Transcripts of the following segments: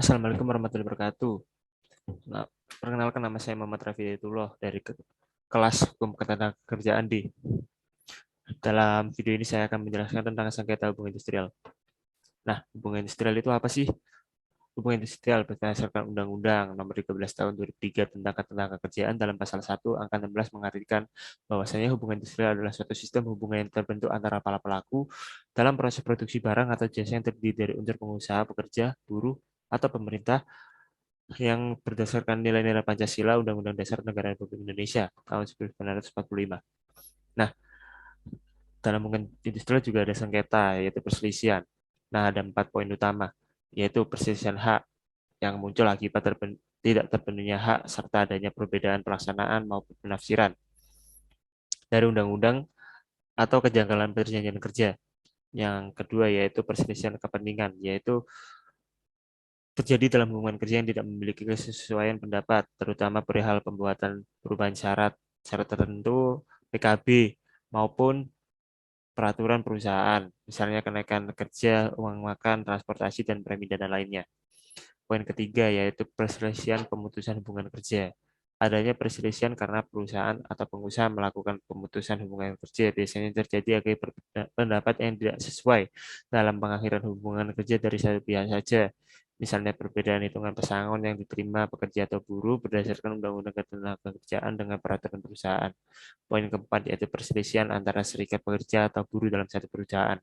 Assalamualaikum warahmatullahi wabarakatuh. Nah, perkenalkan nama saya Muhammad Rafi Hidayatullah dari kelas Hukum Ketenagakerjaan D. Dalam video ini saya akan menjelaskan tentang sengketa hubungan industrial. Nah, hubungan industrial itu apa sih? Hubungan industrial berdasarkan Undang-Undang Nomor 13 Tahun 2003 tentang Ketenagakerjaan dalam pasal 1 angka 16 mengartikan bahwasanya hubungan industrial adalah suatu sistem hubungan yang terbentuk antara para pelaku dalam proses produksi barang atau jasa yang terdiri dari unsur pengusaha, pekerja, buruh, atau pemerintah yang berdasarkan nilai-nilai Pancasila, Undang-Undang Dasar Negara Republik Indonesia tahun 1945. Nah, dalam hubungan industrial juga ada sengketa, yaitu perselisihan. Nah, ada 4 poin utama, yaitu perselisihan hak yang muncul akibat tidak terpenuhnya hak serta adanya perbedaan pelaksanaan maupun penafsiran dari undang-undang atau kejanggalan perjanjian kerja. Yang kedua yaitu perselisihan kepentingan, yaitu terjadi dalam hubungan kerja yang tidak memiliki kesesuaian pendapat, terutama perihal pembuatan perubahan syarat tertentu, PKB, maupun peraturan perusahaan, misalnya kenaikan kerja, uang makan, transportasi, dan premi dana lainnya. Poin ketiga yaitu perselisihan pemutusan hubungan kerja. Adanya perselisihan karena perusahaan atau pengusaha melakukan pemutusan hubungan kerja biasanya terjadi akibat pendapat yang tidak sesuai dalam pengakhiran hubungan kerja dari satu pihak saja. Misalnya perbedaan hitungan pesangon yang diterima pekerja atau buruh berdasarkan Undang-Undang Ketenagakerjaan dengan peraturan perusahaan. Poin keempat yaitu perselisihan antara serikat pekerja atau buruh dalam satu perusahaan.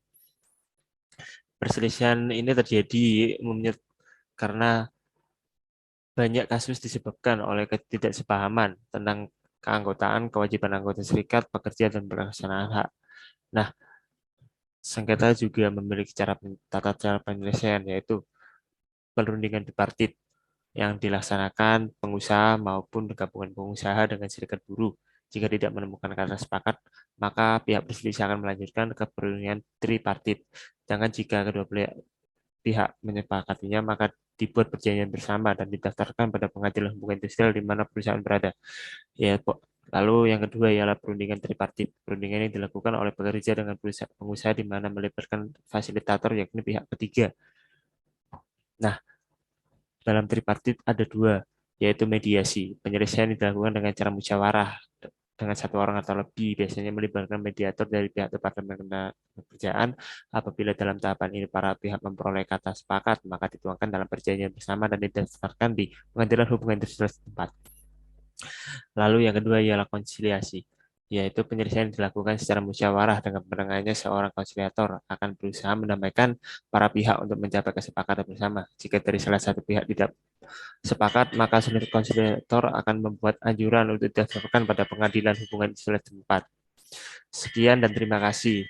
Perselisihan ini terjadi umumnya karena banyak kasus disebabkan oleh ketidaksepahaman tentang keanggotaan, kewajiban anggota serikat, pekerja, dan pelaksanaan hak. Nah, sengketa juga memiliki tata cara penyelesaian, yaitu perundingan bipartit yang dilaksanakan pengusaha maupun gabungan pengusaha dengan serikat buruh. Jika tidak menemukan kata sepakat, maka pihak berselisih akan melanjutkan ke perundingan tripartit. Sedangkan jika kedua pihak menyepakatinya, maka dibuat perjanjian bersama dan didaftarkan pada pengadilan hubungan industrial di mana perusahaan berada. Ya, lalu yang kedua ialah perundingan tripartit. Perundingan yang dilakukan oleh pekerja dengan pengusaha di mana melibatkan fasilitator yakni pihak ketiga. Nah, dalam tripartit ada dua, yaitu mediasi. Penyelesaian dilakukan dengan cara musyawarah dengan satu orang atau lebih, biasanya melibatkan mediator dari pihak Departemen Pekerjaan. Apabila dalam tahapan ini para pihak memperoleh kata sepakat, maka dituangkan dalam perjanjian bersama dan didaftarkan di pengadilan hubungan industrial setempat. Lalu yang kedua ialah konsiliasi, yaitu penyelesaian dilakukan secara musyawarah dengan pendengarnya seorang konsiliator akan berusaha mendamaikan para pihak untuk mencapai kesepakatan bersama. Jika dari salah satu pihak tidak sepakat, maka seluruh konsiliator akan membuat anjuran untuk didaftarkan pada pengadilan hubungan industrial setempat. Sekian dan terima kasih.